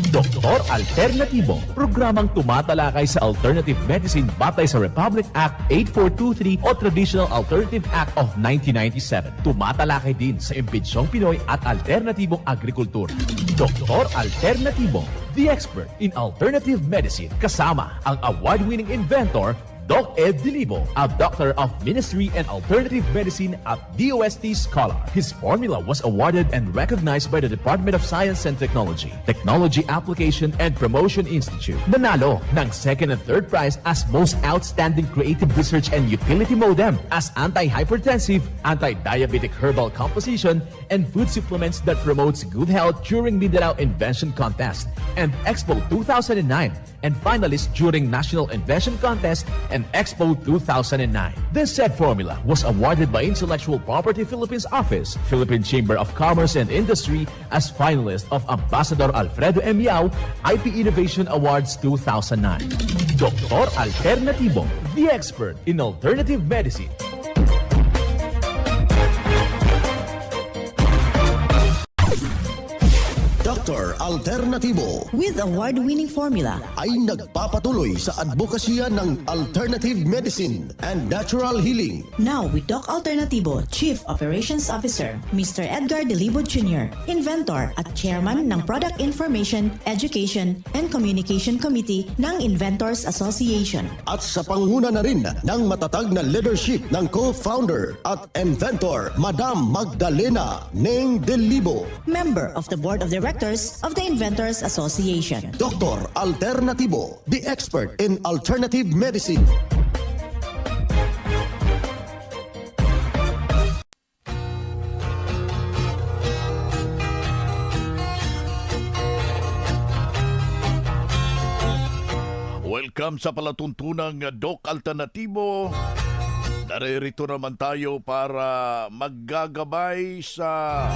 Doktor Alternatibo, programang tumatalakay sa alternative medicine batay sa Republic Act 8423 o Traditional Alternative Act of 1997. Tumatalakay din sa impinsyong Pinoy at alternatibong agrikultura. Doktor Alternatibo, the expert in alternative medicine, kasama ang award-winning inventor Doc Ed Dilibo, a doctor of ministry and alternative medicine at DOST Scholar. His formula was awarded and recognized by the Department of Science and Technology, Technology Application and Promotion Institute. Nanalo ng second and third prize as Most Outstanding Creative Research and Utility Modem, as anti-hypertensive, anti-diabetic herbal composition, and food supplements that promotes good health during Mindanao Invention Contest and Expo 2009, and finalist during National Invention Contest and Expo 2009. This said formula was awarded by Intellectual Property Philippines Office, Philippine Chamber of Commerce and Industry as finalist of Ambassador Alfredo M. Yao IP Innovation Awards 2009. Doktor Alternatibo, the expert in alternative medicine. Dr. Alternatibo with award-winning formula ay nagpapatuloy sa advokasya ng alternative medicine and natural healing. Now with Doc Alternatibo, Chief Operations Officer, Mr. Edgar Dilibo Jr., Inventor at Chairman ng Product Information, Education and Communication Committee ng Inventors Association. At sa panguna na rin ng matatag na leadership ng co-founder at inventor, Madam Magdalena Neng Dilibo, Member of the Board of Directors of the Inventors Association. Dr. Alternatibo, the expert in alternative medicine. Welcome sa palatuntunang Doc Alternatibo. Naririto naman tayo para maggagabay sa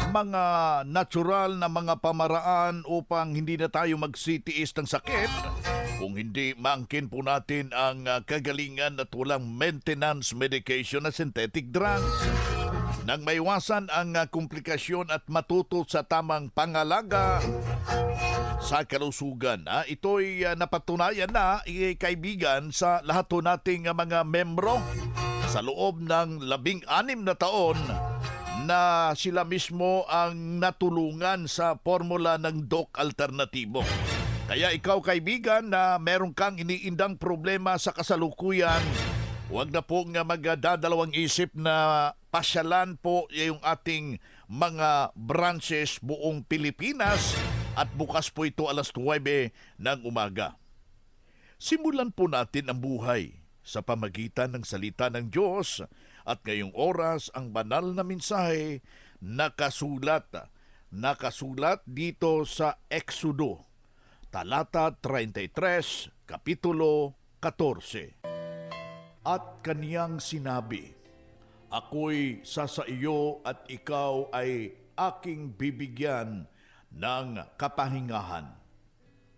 mga natural na mga pamaraan upang hindi na tayo magsitiis ng sakit kung hindi maangkin po natin ang kagalingan at walang maintenance medication na synthetic drugs. Nang maiwasan ang komplikasyon at matuto sa tamang pangalaga sa kalusugan. Ito'y napatunayan na, kaibigan, sa lahat po nating mga membro sa loob ng 16 na taon na sila mismo ang natulungan sa formula ng Doc Alternatibo. Kaya ikaw, kaibigan, na meron kang iniindang problema sa kasalukuyan, huwag na pong magdadalawang isip na pasyalan po yung ating mga branches buong Pilipinas at bukas po ito alas 9 ng umaga. Simulan po natin ang buhay sa pamagitan ng salita ng Diyos at ngayong oras ang banal na mensahe nakasulat dito sa Exodo, talata 33, kapitulo 14. At kaniyang sinabi, ako'y sasaiyo at ikaw ay aking bibigyan ng kapahingahan.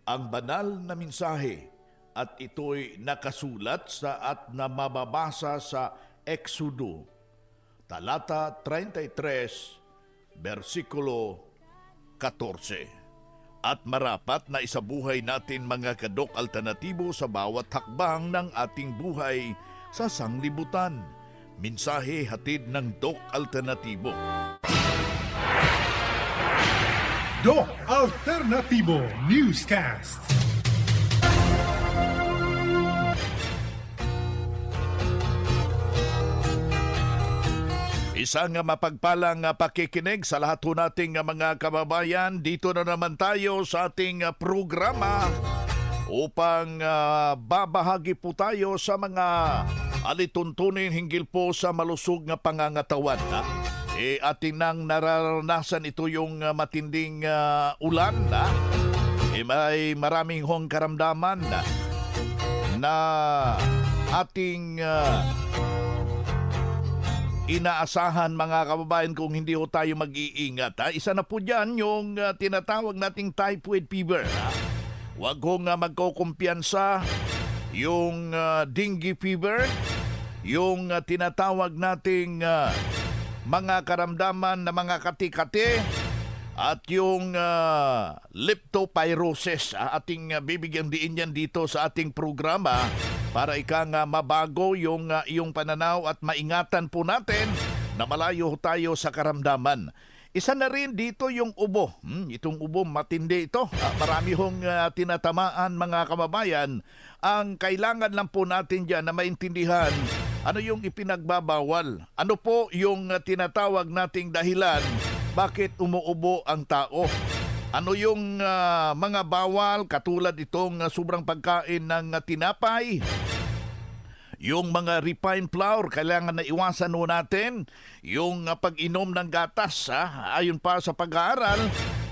Ang banal na mensahe at ito'y nakasulat at na mababasa sa Exodo, talata 33, versikulo 14. At marapat na isabuhay natin mga kadok alternatibo sa bawat hakbang ng ating buhay sa sanglibutan. Mensahe hatid ng Doc Alternatibo. Doc Alternatibo Newscast. Isang mapagpalang pakikinig sa lahat po nating mga kababayan. Dito na naman tayo sa ating programa upang babahagi po tayo sa mga alituntunin hinggil po sa malusog na pangangatawan. Ating nang nararanasan ito yung matinding ulan. May maraming hong karamdaman na ating inaasahan mga kababayan kung hindi ho tayo mag-iingat. Isa na po dyan yung tinatawag nating typhoid fever. Huwag hong magkukumpiyansa yung dengue fever, yung tinatawag nating mga karamdaman na mga kati-kati At yung leptopyrosis, ating bibigyan diin yan dito sa ating programa para mabago yung iyong pananaw at maingatan po natin na malayo tayo sa karamdaman. Isa na rin dito yung ubo. Itong ubo, matindi ito. Marami hong tinatamaan mga kababayan. Ang kailangan lang po natin dyan na maintindihan ano yung ipinagbabawal. Ano po yung tinatawag nating dahilan bakit umuubo ang tao. Ano yung mga bawal katulad itong sobrang pagkain ng tinapay. Yung mga refined flour, kailangan na iwasan ho natin. Yung pag-inom ng gatas, ayon pa sa pag-aaral,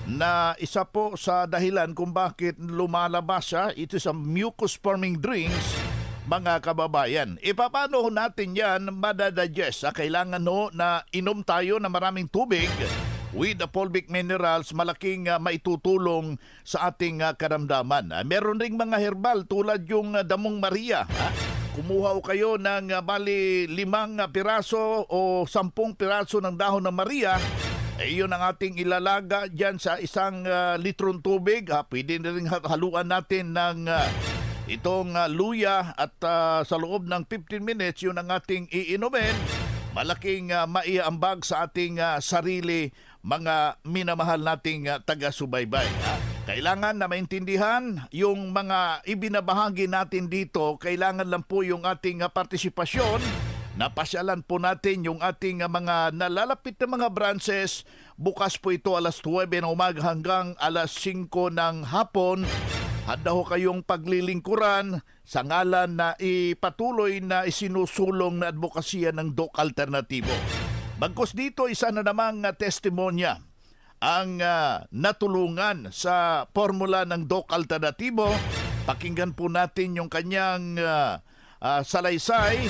na isa po sa dahilan kung bakit lumalabas ito sa mucus-forming drinks, mga kababayan. Paano ho natin yan madadigest? Kailangan ho na inom tayo na maraming tubig with the fulvic minerals, malaking maitutulong sa ating karamdaman. Meron ring mga herbal tulad yung damong Maria. Kumuha o kayo ng bali 5 piraso o 10 piraso ng dahon ng Maria. Iyon ang ating ilalaga dyan sa 1 litrong tubig. Pwede na rin haluan natin ng itong luya at sa loob ng 15 minutes yun ang ating iinumin. Malaking maiambag sa ating sarili, mga minamahal nating taga-subaybay. Kailangan na maintindihan yung mga ibinabahagi natin dito. Kailangan lang po yung ating partisipasyon. Napasyalan po natin yung ating mga nalalapit na mga branches. Bukas po ito alas 9 ng umaga hanggang alas 5 ng hapon. Handa ho kayong paglilingkuran sa ngalan na ipatuloy na isinusulong na advokasya ng Doc Alternatibo. Bagkus dito, isa na namang testimonya ang natulungan sa formula ng Doc Alternatibo. Pakinggan po natin yung kanyang salaysay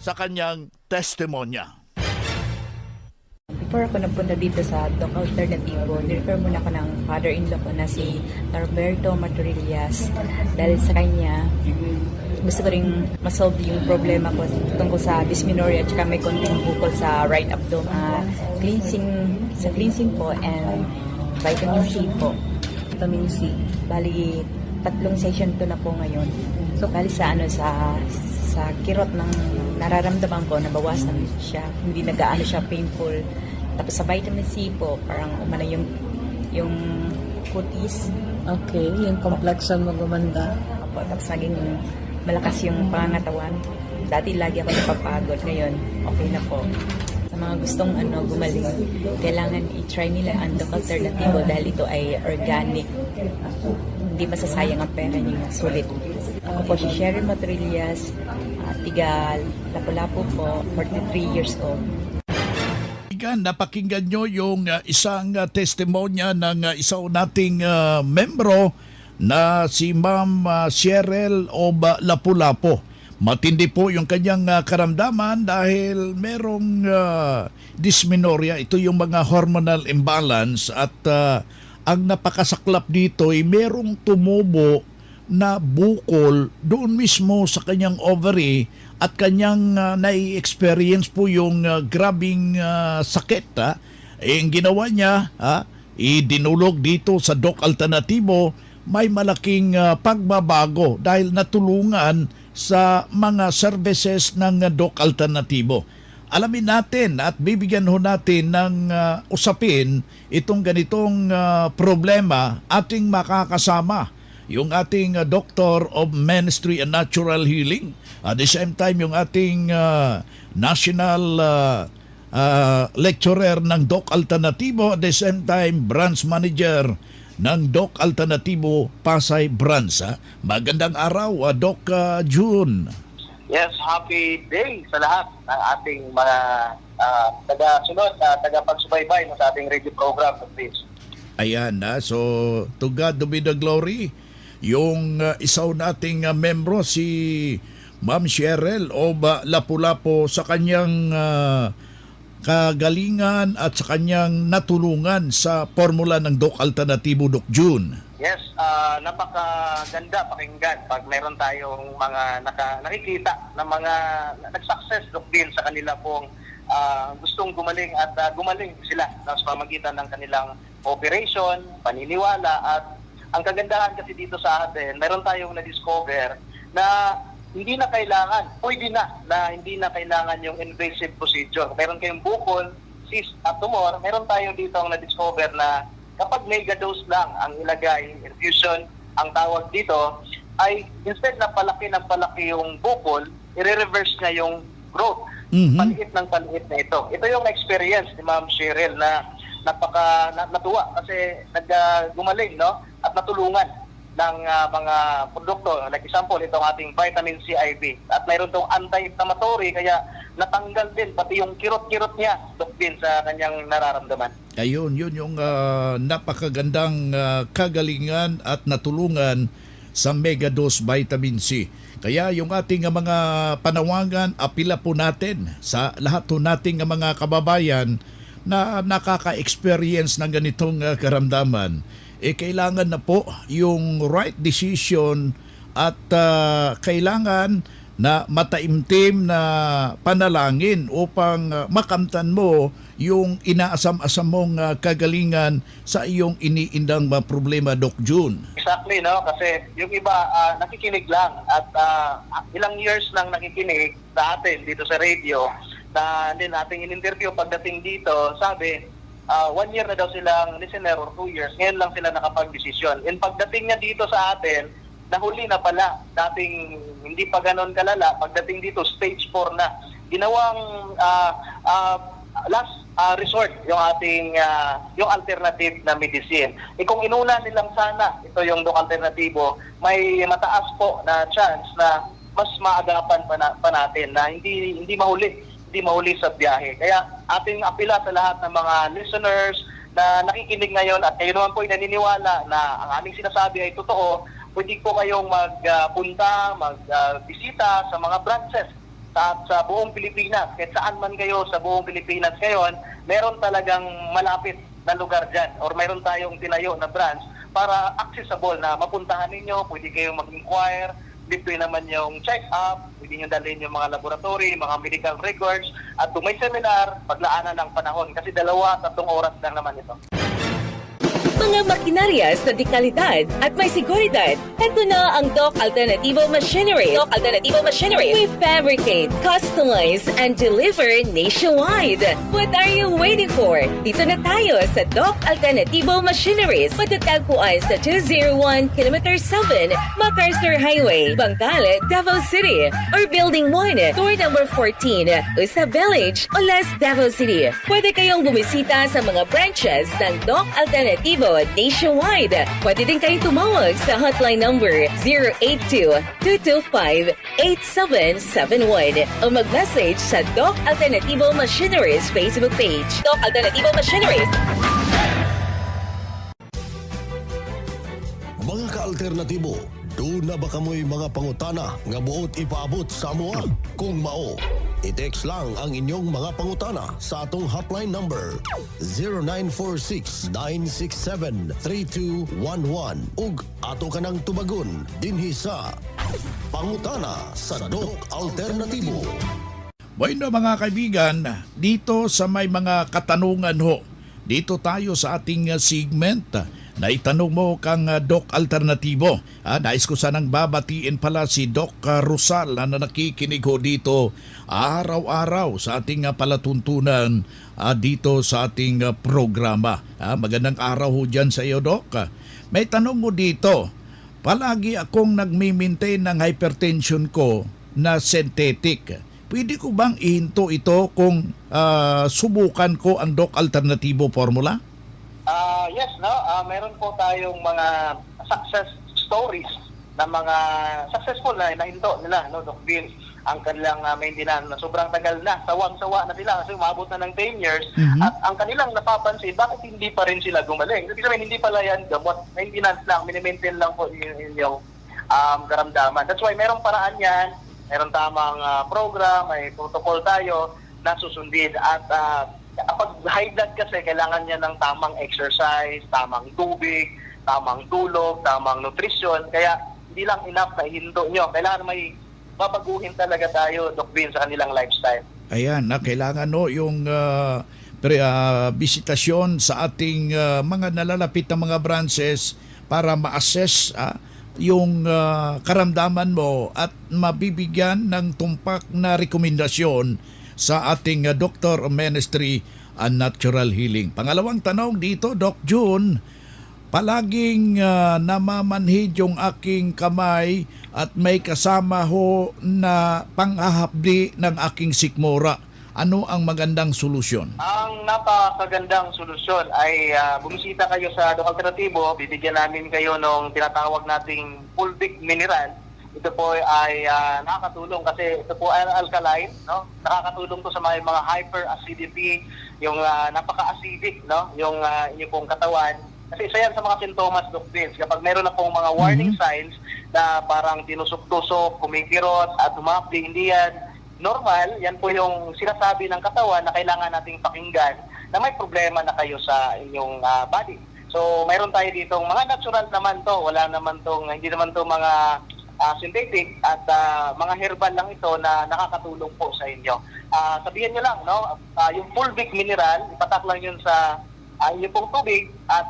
sa kanyang testimonya. Before ako napunta dito sa Doc Alternatibo, nirefer muna ako ng father-in-law ko na si Norberto Maturillas. Dahil sa kanya, gusto ko rin masolve yung problema ko tungkol sa dysmenorrhea at saka may konting bukol sa right abdomen. Cleansing po and vitamin C po. Vitamin C. Bali, 3 session to na po ngayon. So, bali sa kirot ng nararamdaman ko, nabawasan siya. Hindi nagaano siya painful. Tapos sa vitamin C po, parang umano yung cutis. Okay, yung complexion mo gumanda. Opo, tapos naging malakas yung pangangatawan. Dati lagi ako napapagod. Ngayon, okay na po. Sa mga gustong gumaling, kailangan i-try nila ang Doc Alternatibo dahil ito ay organic. Hindi masasayang ang pera niyo. Sulit. Ako po si Cheryl Matrillas, tiga Lapu-Lapu po, 43 years old. Napakinggan nyo yung isang testimonya ng isang nating membro na si Ma'am Cheryl of Lapu-Lapu. Matindi po yung kanyang karamdaman dahil merong dysmenorrhea. Ito yung mga hormonal imbalance at ang napakasaklap dito ay merong tumubo na bukol doon mismo sa kanyang ovary at kanyang nai-experience po yung grabing sakit. Ang ginawa niya, idinulog dito sa Doc Alternatibo, may malaking pagbabago dahil natulungan sa mga services ng Doc Alternatibo. Alamin natin at bibigyan ho natin ng usapin itong ganitong problema ating makakasama. Yung ating Doctor of Ministry and Natural Healing. At the same time, yung ating National Lecturer ng Doc Alternatibo. At the same time, Branch Manager ng Doc Alternatibo Pasay Branch. Magandang araw, Doc June. Yes, happy day sa lahat ng ating mga taga-sunod, taga-pagsubaybay sa ating radio program. Please. Ayan, so to God be the glory. Yung isaw nating membro, si Ma'am Cheryl o Lapu-Lapu sa kanyang kagalingan at sa kanyang natulungan sa formula ng Doc Alternatibo, Doc June. Yes, napakaganda pakinggan pag mayroon tayong mga nakikita na mga nag-success Doc din sa kanila pong gustong gumaling at gumaling sila sa pamagitan ng kanilang cooperation, paniniwala, at ang kagandahan kasi dito sa atin, meron tayong na-discover na hindi na kailangan, pwede na hindi na kailangan yung invasive procedure. Meron kayong bukol, cyst at tumor, meron tayo dito ang na-discover na kapag megadose lang ang ilagay, infusion, ang tawag dito, ay instead na palaki ng palaki yung bukol, i-reverse niya yung growth. Paliit ng paliit na ito. Ito yung experience ni Ma'am Cheryl na natuwa kasi gumaling, no? At natulungan ng mga produkto. Like example, itong ating vitamin C IV. At mayroon itong anti-inflammatory kaya natanggal din pati yung kirot-kirot niya, Doc Bin, sa kanyang nararamdaman. Ayun, yun yung napakagandang kagalingan at natulungan sa Megadose Vitamin C. Kaya yung ating mga panawagan, apila po natin sa lahat po nating mga kababayan na nakaka-experience ng ganitong karamdaman. Kailangan na po yung right decision at kailangan na mataimtim na panalangin upang makamtan mo yung inaasam-asam mong kagalingan sa iyong iniindang problema, Doc June. Exactly, no? Kasi yung iba nakikinig lang at ilang years nang nakikinig sa atin dito sa radio na din nating in-interview pagdating dito, sabi, 1 year na daw silang listener or 2 years, ngayon lang sila nakapag-desisyon. And pagdating niya dito sa atin, nahuli na pala, dating hindi pa ganon kalala, pagdating dito, stage 4 na. Ginawang last resort yung ating yung alternative na medicine. Kung inuna nilang sana ito yung Doc Alternatibo, may mataas po na chance na mas maagapan pa natin na hindi mahuli sa biyahe. Kaya ating apila sa lahat ng mga listeners na nakikinig ngayon at kayo naman po ay naniniwala na ang aming sinasabi ay totoo, pwede po kayong magpunta, magbisita sa mga branches sa buong Pilipinas. Kahit saan man kayo sa buong Pilipinas ngayon, meron talagang malapit na lugar dyan or meron tayong tinayo na branch para accessible na mapuntahan ninyo, pwede kayong mag-inquire, libre naman yung check-up, pwede nyo dalhin yung mga laboratory, mga medical records, at kung may seminar, paglaanan ng panahon. Kasi 2-3 oras lang naman ito. Mga makinarias na di kalidad at may seguridad. Ito na ang Doc Alternativo Machinery. Doc Alternativo Machinery. We fabricate, customize, and deliver nationwide. What are you waiting for? Dito na tayo sa Doc Alternativo Machineries. Matatagpuan sa 201 km 7 MacArthur Highway, Bangkal, Davao City. Or Building 1, Door number 14, Usa Village, Olas, Davao City. Pwede kayong bumisita sa mga branches ng Doc Alternativo nationwide. Pwede din kayong tumawag sa hotline number 082-225-8771 o mag-message sa Doc Alternativo Machineries Facebook page. Doc Alternativo Machineries. Mga ka-alternatibo, do na ba kamoy mga pangutana nga buot ipaabot sa amoa? Kung mao, i-text lang ang inyong mga pangutana sa atong hotline number 0946-967-3211 ug ato kanang tubagon dinhi sa Pangutana sa Doc Alternatibo. Bueno mga kaibigan, dito sa may mga katanungan ho, dito tayo sa ating segment na itanong mo kang Doc Alternatibo. Nais ko sanang babatiin pala si Doc Rosal na nakikinig ho dito araw-araw sa ating palatuntunan dito sa ating programa. Magandang araw ho dyan sa iyo, Doc. May tanong mo dito, palagi akong nagmi-maintain ng hypertension ko na synthetic. Pwede ko bang ihinto ito kung subukan ko ang Doc Alternativo formula? Yes, no? Meron po tayong mga success stories na mga successful na nahinto nila, no, Doc Bill, ang kanilang maintenance na sobrang tagal na, sawang-sawa na sila kasi umabot na ng 10 years at ang kanilang napapansin, bakit hindi pa rin sila gumaling? Ibig sabihin, hindi pala yan gamot, maintenance lang, minimaintain lang po yung karamdaman. That's why merong paraan yan, meron tamang program, may protocol tayo na susundin at kapag high blood kasi, kailangan niya ng tamang exercise, tamang tubig, tamang tulog, tamang nutrition. Kaya hindi lang enough na ihindo nyo. Kailangan may babaguhin talaga tayo, Doc Vin, sa kanilang lifestyle. Ayan, kailangan no, yung bisitasyon sa ating mga nalalapit na mga branches para ma-assess yung karamdaman mo at mabibigyan ng tumpak na rekomendasyon sa ating Doctor of Ministry and Natural Healing. Pangalawang tanong dito, Doc June, palaging namamanhid yung aking kamay at may kasama ho na panghahapdi ng aking sikmura. Ano ang magandang solusyon? Ang napakagandang solusyon ay bumisita kayo sa Doc Alternativo. Bibigyan namin kayo ng tinatawag nating fulvic mineral. Ito po ay nakakatulong kasi ito po ay alkaline, no? Nakakatulong to sa mga hyperacidity, yung napaka-acidic, no? Yung inyong pong katawan. Kasi isa yan sa mga sintomas, Doc Vince. Kapag meron na pong mga warning signs na parang tinusok-tusok, kumikirot, at humapdi, hindi yan normal. Yan po yung sinasabi ng katawan na kailangan nating pakinggan na may problema na kayo sa inyong body. So, mayroon tayo ditong mga natural naman to. Wala naman tong, hindi naman to mga synthetic at mga herbal lang ito na nakakatulong po sa inyo. Sabihin nyo lang, no? Yung fulvic mineral, ipatak lang yun sa inyong pong tubig at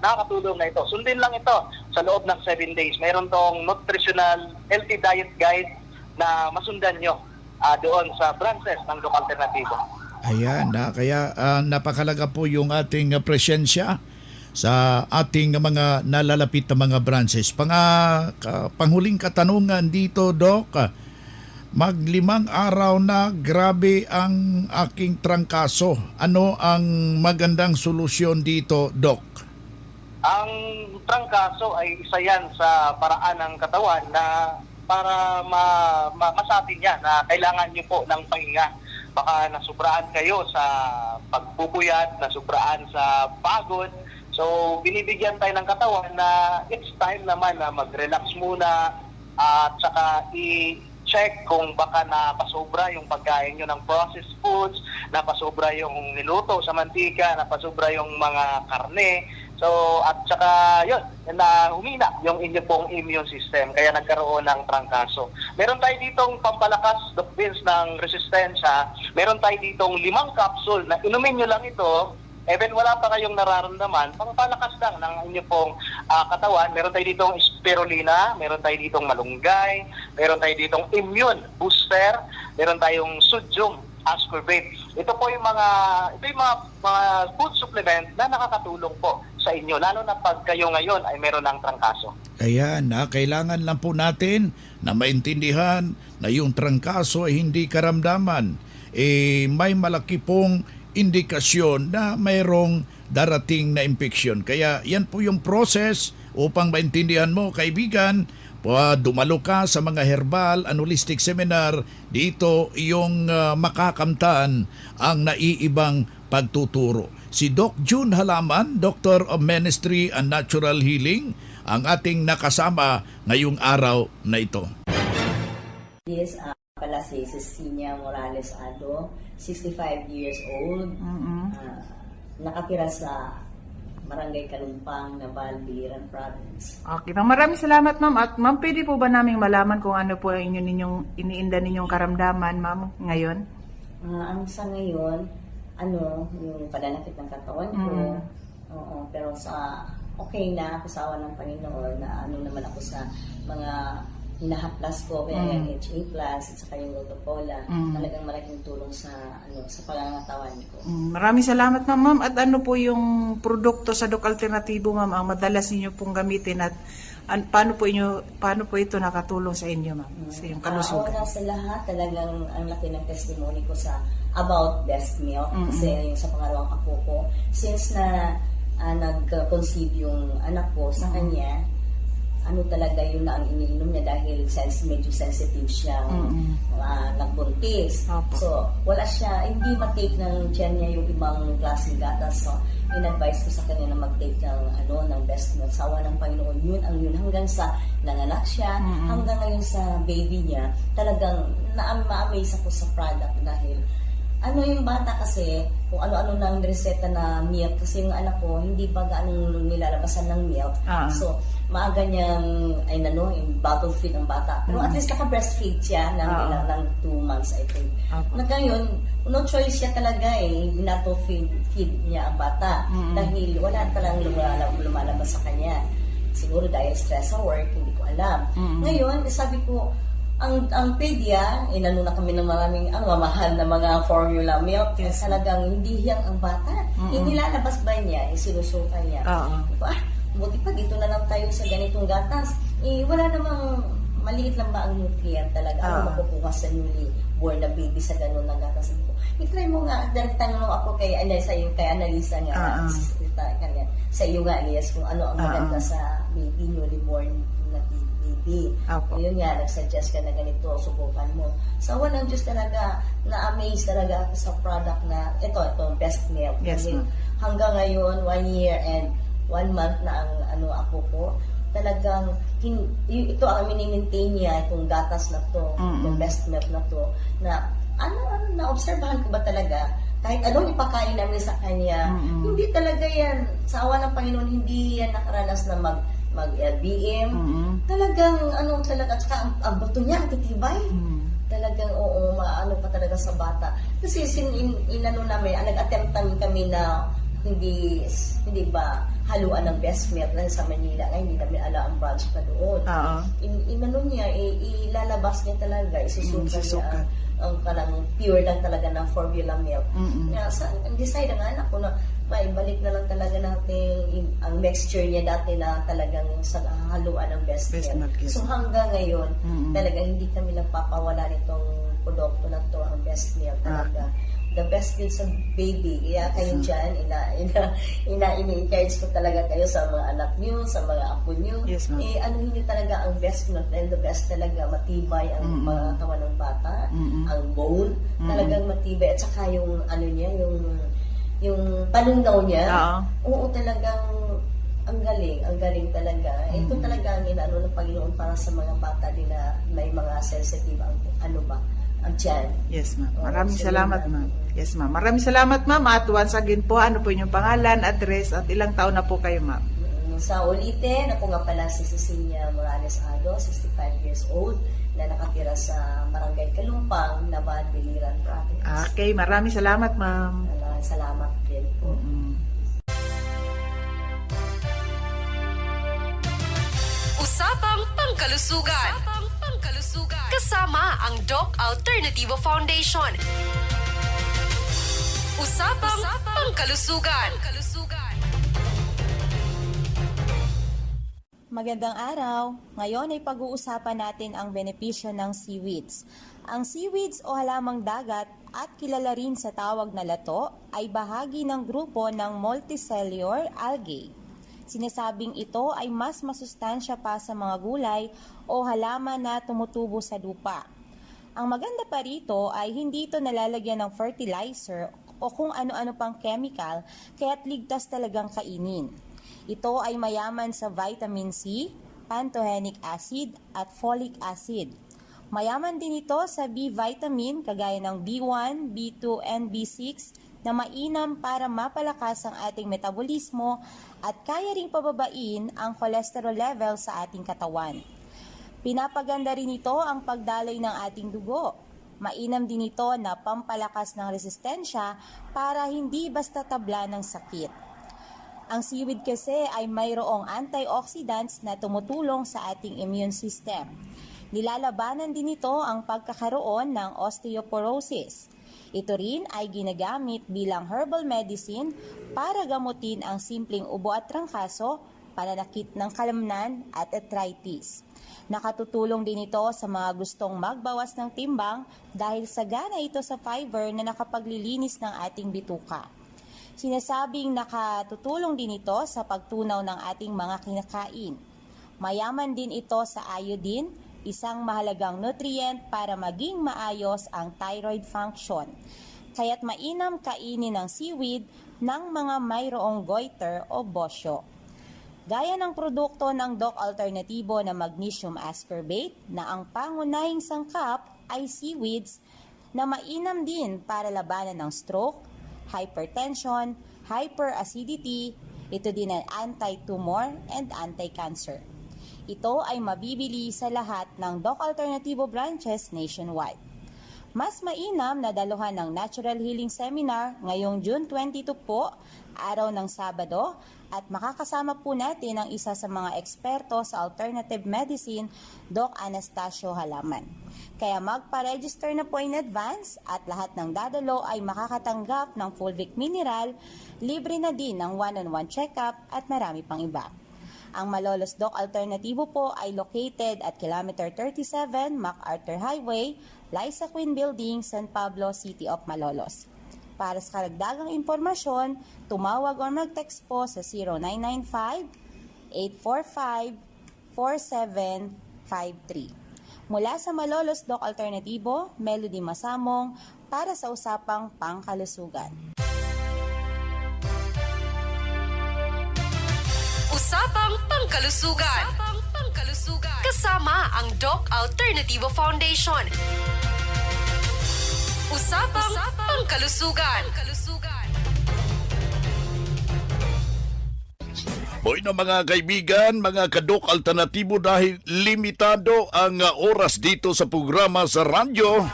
nakakatulong na ito. Sundin lang ito sa loob ng 7 days. Mayroon tong nutritional healthy diet guide na masundan nyo doon sa branches ng Doc Alternativo. Ayan, kaya napakalaga po yung ating presensya sa ating mga nalalapit na mga branches. Panghuling katanungan dito, Doc, mag-5 araw na grabe ang aking trangkaso. Ano ang magandang solusyon dito, Doc? Ang trangkaso ay isa yan sa paraan ng katawan na para masatin niya na kailangan niyo po ng pahinga. Baka nasubraan kayo sa pagpupuyat, nasubraan sa pagod. So, binibigyan tayo ng katawan na it's time naman na mag-relax muna at saka i-check kung baka napasobra yung pagkain nyo ng processed foods, napasobra yung niluto sa mantika, napasobra yung mga karne. So, at saka yun, na humina yung inyo pong immune system, kaya nagkaroon ng trangkaso. Meron tayo ditong pampalakas, Doc Vince, ng resistensya. Meron tayo ditong 5 capsule na inumin nyo lang ito, even wala pa kayong nararamdaman, pampalakas lang ng inyo pong katawan. Meron tayo ditong spirulina, meron tayo ditong malunggay, meron tayo ditong immune booster, meron tayong sodium ascorbate. Ito po yung mga food supplement na nakakatulong po sa inyo, lalo na pag kayo ngayon ay meron ng trangkaso. Ayan, kailangan lang po natin na maintindihan na yung trangkaso ay hindi karamdaman. May malaki pong indikasyon na mayroong darating na infeksyon. Kaya yan po yung process upang maintindihan mo, kaibigan. Dumalo ka sa mga herbal and holistic seminar, dito yung makakamtan ang naiibang pagtuturo. Si Doc June Halaman, Doctor of Ministry and Natural Healing, ang ating nakasama ngayong araw na ito. Yes, pala si Cecilia Morales Ado, 65 years old, nakatira sa Barangay Kalumpang, Naval, Biliran Province. Okay, maraming salamat, ma'am. At ma'am, pwede po ba naming malaman kung ano po ninyong iniinda ninyong karamdaman, ma'am, ngayon? Ang sa ngayon, yung pananakit ng katawan ko. Oo, pero okay na, kasawa ng Panginoon, na naman ako sa mga hinahaplas ko, kaya yung HA Plus at saka yung Lotopola, talagang malaking tulong sa pangangatawan ko. Maraming salamat, ma'am. At ano po yung produkto sa Doc Alternativo, ma'am, ang madalas niyo pong gamitin at paano po ito nakatulong sa inyo, ma'am, sa iyong kalusugan? Una sa lahat, talagang ang laki ng testimony ko sa about breast milk, kasi yung sa pangalawang apo ko, since na nag-conceive yung anak ko sa kanya, talaga yun na ang iniinom niya dahil medyo sensitive siya nagbuntis. So, wala siya, hindi matake ng tiyan niya yung ibang klaseng gatas. So, in-advise ko sa kanya na mag-take ng breast milk. Sawa ng Panginoon, yun hanggang sa nanganak siya, hanggang ngayon sa baby niya, talagang ma-amaze ako sa product dahil ano yung bata kasi, kung ano-ano nang reseta na milk, kasi yung anak ko, hindi pa gaano nilalabasan ng milk. So, maaga niyang, yung bottle feed ng bata. Pero at least naka-breastfeed siya ng 2 months, I think. Na ngayon, no choice siya talaga to feed niya ang bata. Dahil wala talagang lumalabas sa kanya. Siguro dahil stress sa work, hindi ko alam. Ngayon, sabi ko, ang pedia, inano na kami ng maraming mamahal na mga formula milk, talagang hindi hiyang ang bata. Inilalabas ba niya, sinusuka niya. Buti pa dito na lang tayo sa ganitong gatas. Wala namang maliit lang ba ang nutrient talaga. Ano makukuha sa newly born na baby sa ganun na gatas. I-try mo nga, tanong ako kay Annalisa nga, sa iyo nga, Elias, kung ano ang maganda sa baby, newly born na baby. Yun nga, nag-suggest ka na ganito, subukan mo. Sa walang Diyos talaga, na-amaze talaga ako sa product na, ito, best milk. Hanggang ngayon, 1 year and 1 month na ang ako ko, talagang, ito ang mini-maintain niya, itong gatas na to, itong best milk na to, na, na-obserbahan ko ba talaga, kahit anong ipakain namin sa kanya, hindi talaga yan, sa awa ng Panginoon, hindi yan nakaranas na mag-LBM. Talagang, at saka ang buto niya, ang titibay. Talagang, maano pa talaga sa bata. Kasi, nag-attempt kami na hindi haluan ng best milk lang sa Manila. Ngayon, hindi namin ala ang branch pa doon. Ilalabas niya talaga, isusuka niya ang parang pure lang talaga ng formula milk. Decide ang anak ko na maibalik na lang talaga natin ang mixture niya dati na talagang sa haluan ng best milk. So hanggang ngayon, talagang hindi kami nagpapawala nitong produkto na to, ang best milk talaga. The best milk sa baby. Kaya kayo dyan, ini-encourage ko talaga kayo sa mga anak niyo, sa mga apo niyo. Hindi talaga ang best milk, dahil the best talaga, matibay ang mga katawan ng bata, ang bone, talagang matibay. At saka yung, yung panunaw niya, talagang ang galing talaga. Ito talaga ang inaano ng Panginoon para sa mga bata din na may mga sensitive ang ang tiyan. Yes, ma'am. Maraming salamat, ma'am. Yes, ma'am. Maraming salamat, ma'am. At once again po, ano po inyong pangalan, address, at ilang taon na po kayo, ma'am? Sa ulitin, ako nga pala si Cecilia Morales Ado, 65 years old, na nakatira sa Barangay Kalumpang, Nabad, Biliran Province. Okay, maraming salamat, ma'am. Maraming salamat din po. Usapang Pangkalusugan. Kasama ang Doc Alternativo Foundation. Usapang Pangkalusugan. Magandang araw! Ngayon ay pag-uusapan natin ang benepisyo ng seaweeds. Ang seaweeds o halamang dagat at kilala rin sa tawag na lato ay bahagi ng grupo ng multicellular algae. Sinasabing ito ay mas masustansya pa sa mga gulay o halaman na tumutubo sa lupa. Ang maganda pa rito ay hindi ito nalalagyan ng fertilizer o kung ano-ano pang chemical, kaya't ligtas talagang kainin. Ito ay mayaman sa vitamin C, pantothenic acid at folic acid. Mayaman din ito sa B vitamin kagaya ng B1, B2, and B6 na mainam para mapalakas ang ating metabolismo at kaya ring pababain ang cholesterol level sa ating katawan. Pinapaganda rin ito ang pagdaloy ng ating dugo. Mainam din ito na pampalakas ng resistensya para hindi basta tabla ng sakit. Ang seaweed kasi ay mayroong antioxidants na tumutulong sa ating immune system. Nilalabanan din ito ang pagkakaroon ng osteoporosis. Ito rin ay ginagamit bilang herbal medicine para gamutin ang simpleng ubo at trangkaso, pananakit ng kalamnan at arthritis. Nakatutulong din ito sa mga gustong magbawas ng timbang dahil sagana ito sa fiber na nakapaglilinis ng ating bituka. Sinasabing nakatutulong din ito sa pagtunaw ng ating mga kinakain. Mayaman din ito sa iodine, isang mahalagang nutrient para maging maayos ang thyroid function. Kaya't mainam kainin ng seaweed ng mga mayroong goiter o bosyo. Gaya ng produkto ng Doc Alternativo na magnesium ascorbate na ang pangunahing sangkap ay seaweeds, na mainam din para labanan ng stroke, hypertension, hyperacidity. Ito din ay anti-tumor and anti-cancer. Ito ay mabibili sa lahat ng Doc Alternativo branches nationwide. Mas mainam na daluhan ng Natural Healing Seminar ngayong June 22 po, araw ng Sabado, at makakasama po natin ang isa sa mga eksperto sa alternative medicine, Doc Anastasio Halaman. Kaya magpa-register na po in advance at lahat ng dadalo ay makakatanggap ng Fulvic Mineral, libre na din ng one-on-one check-up at marami pang iba. Ang Malolos Doc Alternativo po ay located at kilometer 37 MacArthur Highway, Liza Queen Building, San Pablo, City of Malolos. Para sa karagdagang impormasyon, tumawag o mag-text po sa 0995-845-4753. Mula sa Malolos Doc Alternativo, Melody Masamong para sa Usapang Pangkalusugan. Usapang Pangkalusugan. Kasama ang Doc Alternativo Foundation. Usapang Pangkalusugan. Boy na mga kaibigan, mga kadok alternatibo, dahil limitado ang oras dito sa programa sa radyo,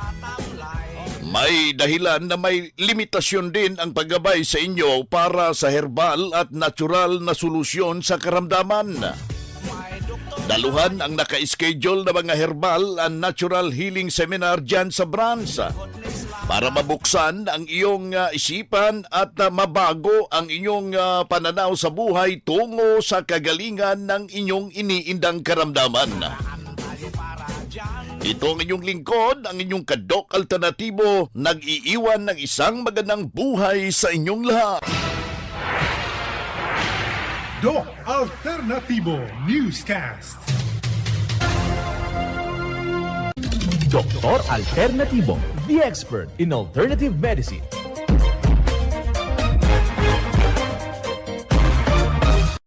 may dahilan na may limitasyon din ang paggabay sa inyo para sa herbal at natural na solusyon sa karamdaman. Daluhan ang naka-schedule na mga herbal and natural healing seminar dyan sa branch para mabuksan ang iyong isipan at mabago ang inyong pananaw sa buhay tungo sa kagalingan ng inyong iniindang karamdaman. Ito ang inyong lingkod, ang inyong kadok alternatibo, nag-iiwan ng isang magandang buhay sa inyong lahat. Doc Alternativo Newscast. Doktor Alternativo, the expert in alternative medicine.